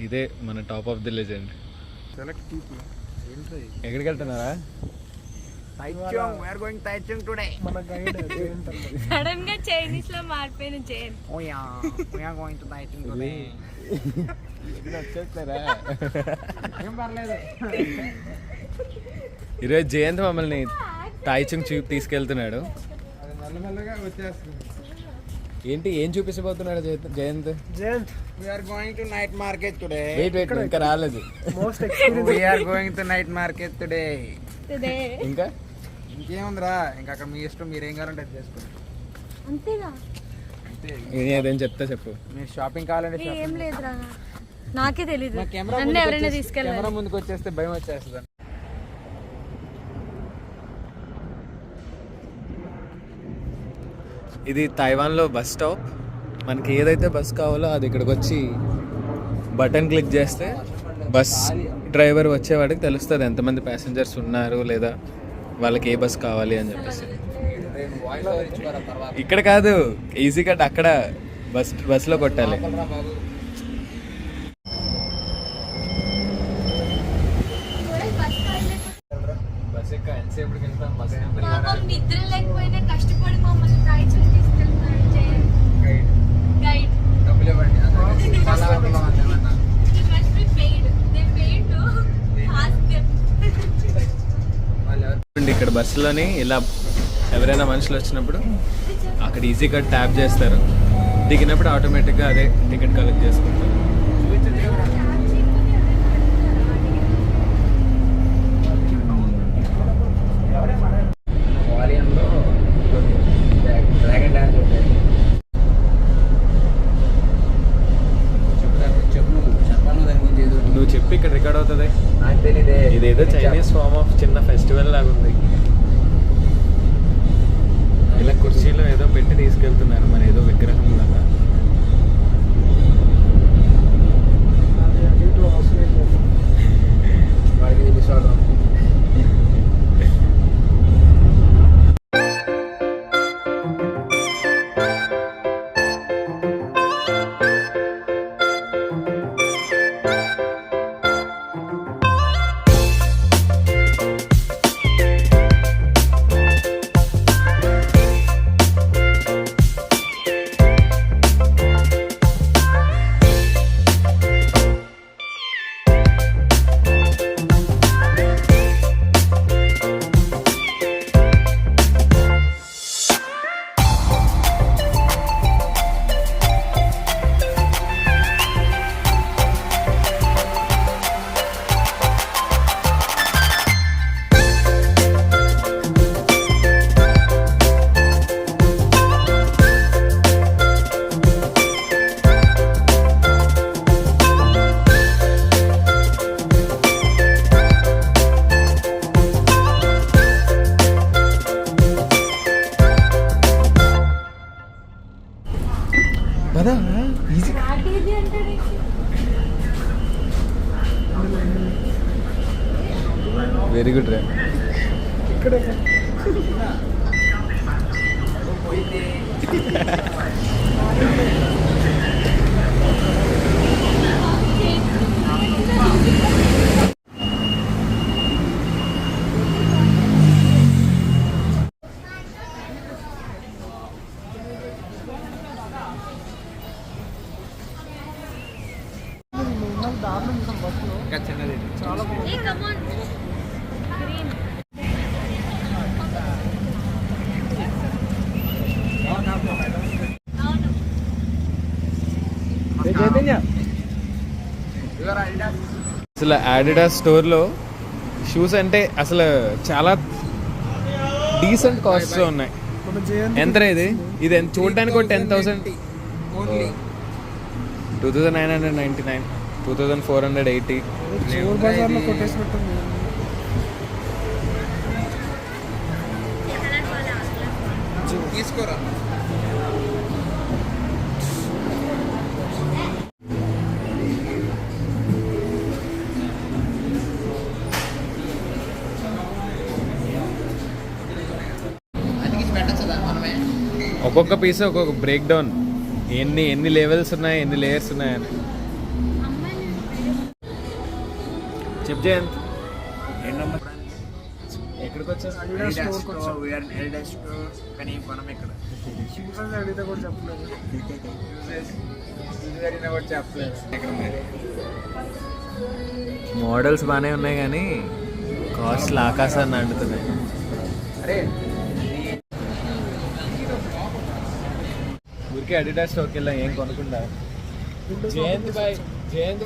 ఇదే మన top of the legend. ఎక్కడికి వెళ్తున్నారా? Taichung, we are going Taichung today. మన గైడ్ సడన్ గా చైనీస్ లో మారిపోయిన Jain. Oh yeah, we are going to Taichung today. వచ్చేస్తారా? ఏం పర్లేదు. ఈరోజు జయంత్ మమ్మల్ని తాయిచుంగ్ తీసుకెళ్తున్నాడు. మెల్లమెల్లగా వచ్చేస్తుంది. ఏంటి ఏం చూపించబోతున్నాడు Jayant? We are going to night market today. Wait ఇంకా రాలేదు. Most experience. We are going to night market today. ఇంకా ఇంకేముందిరా, ఇంకా అక్కడ మీ ఇష్టం, మీరు ఏం కావాలంటే అది చేసుకోండి. అంతేగా? ఏదేం చెప్తా చెప్పు. మీరు షాపింగ్ కావాలంటే ఏం లేదురా, నాకే తెలీదు. కెమెరా నన్ను ఎవరైనా తీసుకెళ్ళాలి. కెమెరా ముందుకు వచ్చేస్తే భయం వచ్చేస్తుంది. ఇది తైవాన్లో బస్ స్టాప్. మనకి ఏదైతే బస్ కావాలో అది ఇక్కడికి వచ్చి బటన్ క్లిక్ చేస్తే బస్ డ్రైవర్ వచ్చేవాడికి తెలుస్తుంది ఎంతమంది ప్యాసింజర్స్ ఉన్నారు లేదా వాళ్ళకి ఏ బస్ కావాలి అని చెప్పేసి. ఇక్కడ కాదు, ఈజీ కట్ అక్కడ బస్లో కొట్టాలి. నిద్ర లేకపోయినా కష్టపడి మమ్మల్ని తాయిచుంగ్ తీసుకెళ్తున్నాడు జైన్ గైడ్. ఇక్కడ బస్సులోని ఇలా ఎవరైనా మనుషులు వచ్చినప్పుడు అక్కడ ఈజీ కట్ ట్యాప్ చేస్తారు, దిగినప్పుడు ఆటోమేటిక్గా అదే టికెట్ కలెక్ట్ చేసుకుంటారు. నువ్వు చెప్పి ఇక్కడ రికార్డ్ అవుతుంది. ఇదేదో చైనీస్ ఫార్మ్ ఆఫ్ చిన్న ఫెస్టివల్ లాగా ఉంది. ఇలా కుర్చీలో ఏదో పెట్టి తీసుకెళ్తున్నారు, మరి ఏదో విగ్రహం లాగా. వెరీ గుడ్ రా. ఇక్కడ ఇంకా చిన్నది చాలా అసలు అడిడాస్ స్టోర్లో షూస్ అంటే అసలు చాలా డీసెంట్ కాస్ట్లో ఉన్నాయి. ఎంత ఇది ఇది చూడడానికి ఒక 10,000, 2,999, 2,480. బజార్లో కొట్టేసినట్టుంది. తీసుకోరా. ఒక్కొక్క పీస్ ఒక్కొక్క బ్రేక్ డౌన్, ఎన్ని లెవెల్స్ ఉన్నాయి, ఎన్ని లేయర్స్ ఉన్నాయని. చెప్ జయంత్ ఎక్కడికి వచ్చావు? కానీ మనం ఇక్కడ షూస్ అని అడిగితే కూడా చెప్పలేదు. కూడా చెప్పలేదు ఇక్కడ మరి. మోడల్స్ బాగానే ఉన్నాయి కానీ కాస్ట్లు ఆకాశాన్ని అంటుతున్నాయి. అరే ఊరికే అడిడాస్ స్టోర్కి వెళ్ళాం ఏం కొనకుండా. జయంత్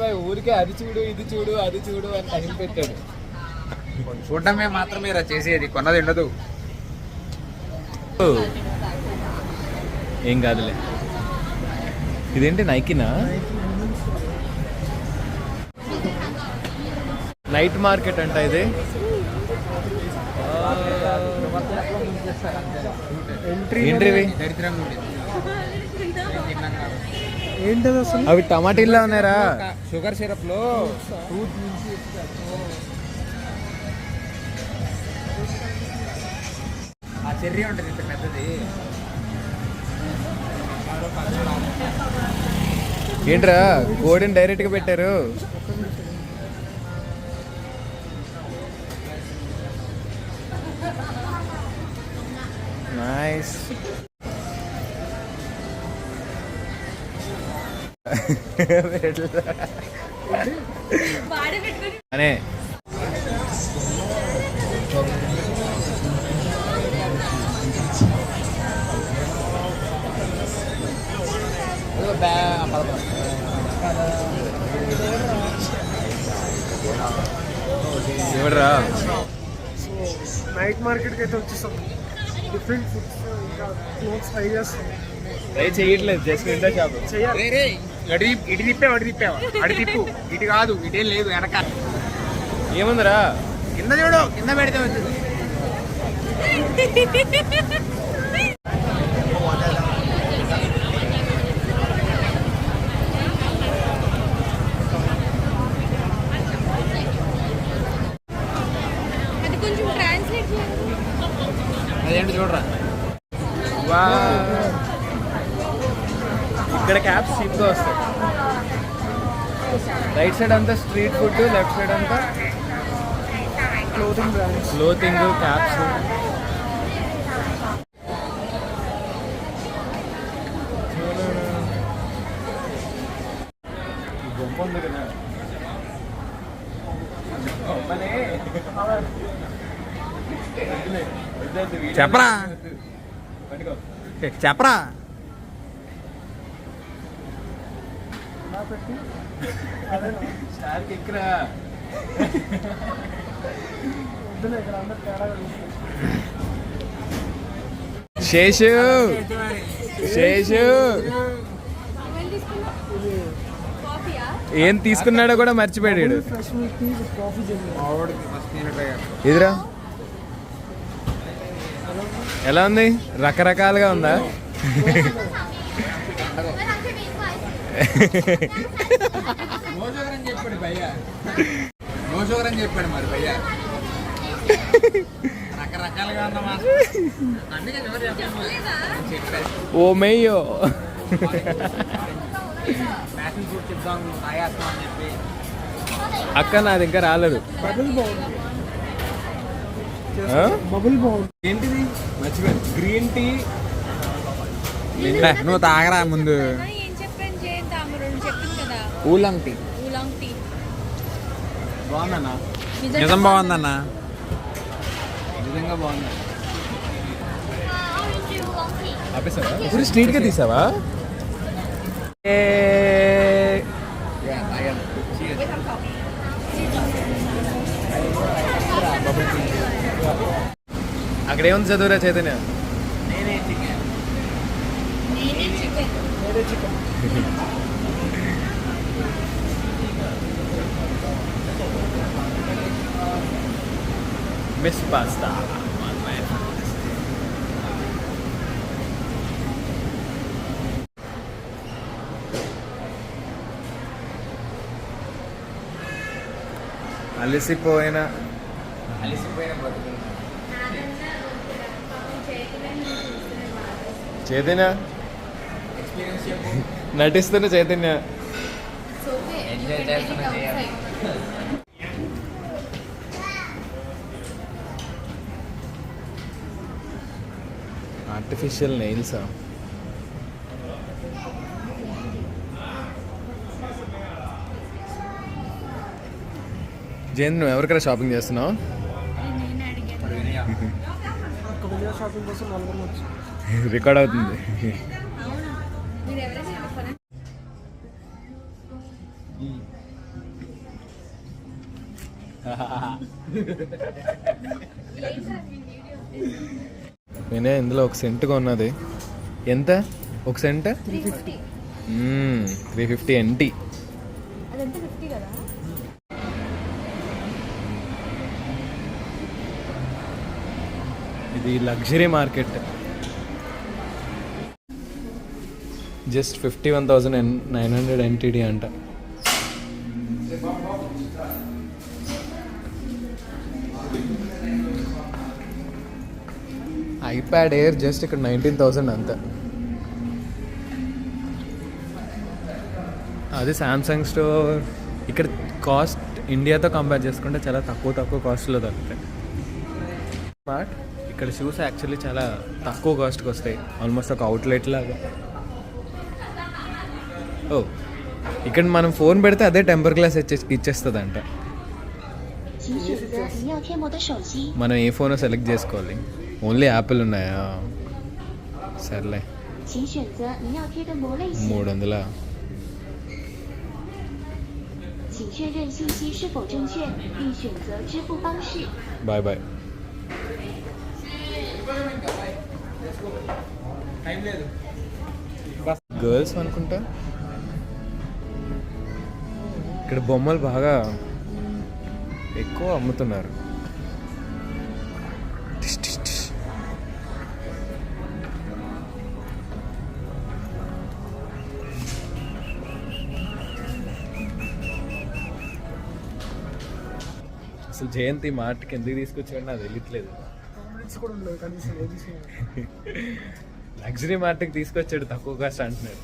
బాయ్ ఊరికే అది చూడు ఇది చూడు అది చూడు అని టైం పెట్టాడు. చూడటమే మాత్రమే రా చేసేది, కొన్నది ఉండదు. ఏం కాదులే. ఇదేంటి నైకినా? నైట్ మార్కెట్ అంట ఇది. ఏంటివి? దరిద్రంగా ఉండేది. ఏంటది అసలు? అవి టమాటీల్లో ఉన్నారా? షుగర్ సిరప్ లో ఫ్రూట్ నుంచి ఆ చెర్రీ ఉంటుంది ఇంత పెద్దది. ఏంట్రా కోడిని డైరెక్ట్ గా పెట్టారు. నైస్. అనే ఎవడరా? నైట్ మార్కెట్కి అయితే వచ్చేస్తాం. డిఫరెంట్ ఫుడ్స్ ఇంకా క్లోత్స్ ట్రై చేస్తాం. ట్రై చేయట్లేదు, జస్ట్ విండో షాప్. చేయాలి. ఇటు తిప్పావు అటు తిప్పావు అటు తిప్పు, ఇటు కాదు ఇటేం లేదు వెనక. ఏముందిరా? కింద చూడు, కింద పెడితే వచ్చింది. అది కొంచెం ట్రాన్స్లేట్ చేయండి. అదేంటి చూడరా. ఇక్కడ క్యాప్స్ చీప్గా వస్తాయి. రైట్ సైడ్ అంతా స్ట్రీట్ ఫుడ్, లెఫ్ట్ సైడ్ అంతా క్లోతింగ్ బ్రాండ్స్. Clothing, caps. బొమ్మ ఉంది కదా. చెప్పరా చెప్పరా. స్టార్కి ఎక్కరా. వద్దులే, ఇక్కడ అందరు తేడా శేషు శేషు కాఫీయా? ఏం తీసుకున్నాడో కూడా మర్చిపోయాడు. Fresh milk tea with coffee jelly. ఎదురా ఎలా ఉంది? రకరకాలుగా ఉందా? నో షుగర్ అని చెప్పాడు భయ్య, నో షుగర్ అని చెప్పాడు మరి భయ్య. రకరకాలుగా ఉందమ్మా. అందుకే షుగర్ చెప్పాడు. ఓ మేయో ఫ్యాషన్ ఫుడ్ చెప్దాం తాగేస్తాం అని చెప్పి. అక్క నాది ఇంకా రాలేదు. బబుల్ బాగుంది. ఆ? బబుల్ బాగుంది. ఏంటిది మర్చిపోయాను. Green tea. నువ్వు తాగరా ముందు. ఏం చెప్పాను జయంత్? ఆమె చెప్పింది కదా, ఊలాంగ్ టీ ఊలాంగ్ టీ. బాగుందన్నా? నిజం బాగుందన్న. నిజంగా బాగుంది. ఆపేసావా? ఇప్పుడు స్ట్రీట్ గా తీసావా? అక్కడ ఏముంది చదువురా చైతన్య? నేనే చికెన్. వేరే చికెన్. Miss pasta. అలసిపోయిన చైతన్య నటిస్తున్న చైతన్య. ఎంజాయ్ చేస్తున్నా. ఆర్టిఫిషియల్ నెయిల్సా? జయంత్, నువ్వు ఎవరికైనా షాపింగ్ చేస్తున్నావు? నేను అడిగాను. ఒక వీడియో షాపింగ్ కోసం నలుగురు వచ్చి రికార్డ్ అవుతుంది. మీరు ఎవరైనా అనుకోరా? నేనే ఇందులో ఒక సెంట్ కొన్నది. ఎంత ఒక సెంట్? 350. 350 NT. అదంతా 50 కదా. ఇది లగ్జరీ మార్కెట్. జస్ట్ 51,900 NTD అంట. ఐప్యాడ్ ఎయిర్ జస్ట్ ఇక్కడ 19,000 అంత. అది శాంసంగ్ స్టోర్. ఇక్కడ కాస్ట్ ఇండియాతో కంపేర్ చేసుకుంటే చాలా తక్కువ కాస్ట్లో దొరుకుతాయి. బట్ ఇక్కడ షూస్ యాక్చువల్లీ చాలా తక్కువ కాస్ట్కి వస్తాయి, ఆల్మోస్ట్ ఒక అవుట్లెట్ లాగా. ఓ, ఇక్కడ మనం ఫోన్ పెడితే అదే టెంపర్ గ్లాస్ ఇచ్చేస్తుంది అంట. మనం ఏ ఫోనో సెలెక్ట్ చేసుకోవాలి. ఓన్లీ యాపిల్ ఉన్నాయా? సర్లే, 300. 请确认信息是否正确，并选择支付方式。 బాయ్ బాయ్. గర్ల్స్ అనుకుంటా. ఇక్కడ బొమ్మలు బాగా ఎక్కువ అమ్ముతున్నారు. టిష్ టిష్ టిష్. అసలు జయంతి మార్ట్కి ఎందుకు తీసుకొచ్చాడు నాకు తెలియట్లేదు. కాంప్లెక్స్ కూడా ఉండదు కనీసం ఏది లగ్జరీ మార్ట్కి తీసుకొచ్చాడు, తక్కువ కాస్ట్ అంటున్నాడు.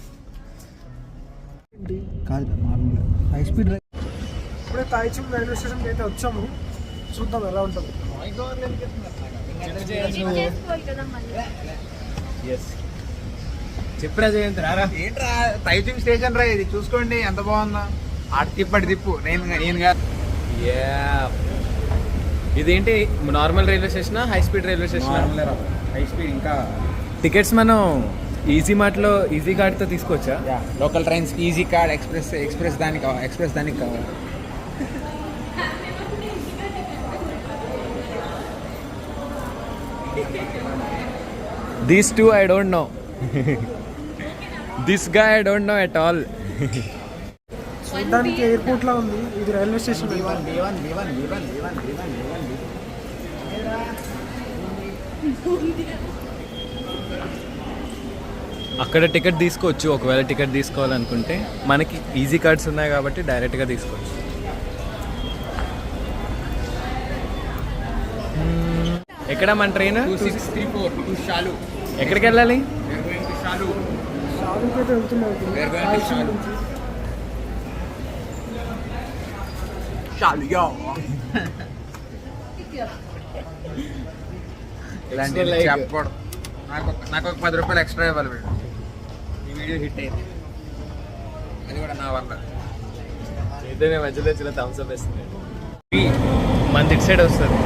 కాదు మామూలుగా హై స్పీడ్ డ్రైవ్. ఇప్పుడే తాయిచుంగ్ రైల్వే స్టేషన్కి అయితే వచ్చాము, చూద్దాం ఎలా ఉంటుంది. చెక్ చేసుకోవాలి కదా మళ్ళీ. ఎస్, చెప్పరా జయంత్, రారా. ఏంట్రా టైచింగ్ స్టేషన్ రా ఇది, చూసుకోండి ఎంత బాగుందో. అటు తిప్పటి తిప్పు, నేను కాదు. ఇదేంటి, normal railway station, high speed railway station? High speed. ఇంకా టికెట్స్ మనం ఈజీ మార్ట్లో ఈజీ కార్డ్తో తీసుకోవచ్చా? Local trains, easy card, express దానికి కావాలి. These two I don't know. This గా I don't know at all. చూడడానికి ఎయిర్పోర్ట్ లా ఉంది, ఇది రైల్వే స్టేషన్. అక్కడ టికెట్ తీసుకోవచ్చు, ఒకవేళ టికెట్ తీసుకోవాలనుకుంటే. మనకి ఈజీ కార్డ్స్ ఉన్నాయి కాబట్టి డైరెక్ట్గా తీసుకోవచ్చు. ఎక్కడ మన ట్రైన్? 2634 షాలు. ఎక్కడికి వెళ్ళాలి? షాలు. షాపింగ్కి అయితే వెళ్తున్నాయి తాయిచుంగ్ నుంచి. షాలు యో. ఇలాంటి చెప్పకూడదు. నాకు ఒక 10 రూపాయలు ఎక్స్ట్రా ఇవ్వాలి వీడు. ఈ వీడియో హిట్ అయింది, అది కూడా నా వల్ల. ఇద్దరే మధ్యలో చిన్న థమ్స్ అప్ వేస్తుంది. మన ఇటు సైడ్ వస్తుంది.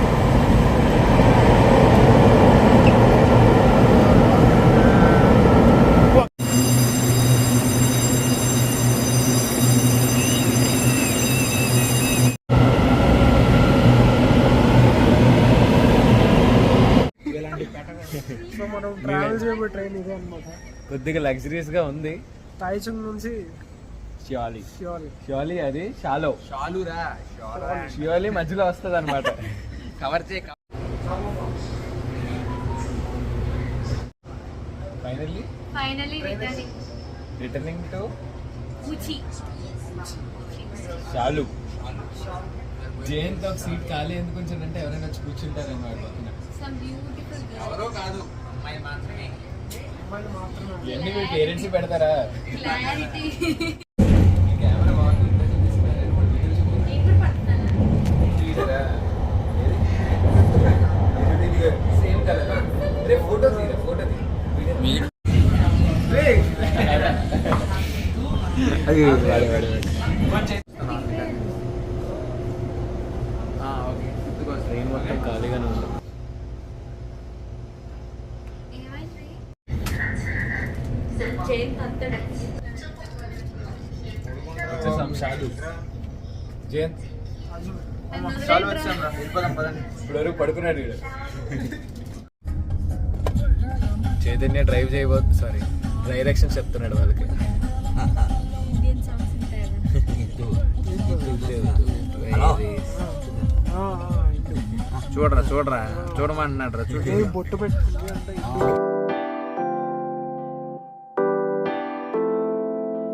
సో మనం ట్రావెల్ చేయబోయే ట్రైన్ ఇదే అనమాట. కొద్దిగా లగ్జరీస్గా ఉంది. తాయిచుంగ్ నుంచి షియాలి. షియాలి అది షాలో. షాలురా. షియాలి మధ్యలో వస్తుంది అనమాట. కవర్ చేయి. Finally returning to Gucci. Shalu. Jayant ఒక సీట్ ఖాళీ ఎందుకు ఉంచాడంటే ఎవరైనా వచ్చి కూర్చుంటారు అన్నమాట. Some beautiful girl. ఎవరో కాదు, అమ్మాయి మాత్రమే. ఇవన్నీ మీ పేరెంట్స్ పెడతారా? Clarity. కెమెరా బాగుంది. నేను కూడా పడుతున్నాను. Same colour. ఫోటో తీ. ఓకే గుర్తుకొస్తుంది. ట్రైన్ మొత్తం ఖాళీగానే ఉంది. వచ్చేసాం షాదు. జయంత్ చాలా వచ్చాం రా, వెళ్ళిపోదాం పదండి. ఇప్పుడు వరకు పడుకున్నాడు వీడు. చైతన్య డ్రైవ్ చేయబోతు సారీ డైరెక్షన్ చెప్తున్నాడు వాళ్ళకి. ఇండియన్ సాంగ్స్ ఉంటాయి చూడరా చూడమంటున్నాడు రా చూడు. బొట్టు పెట్టుకుంది అంటే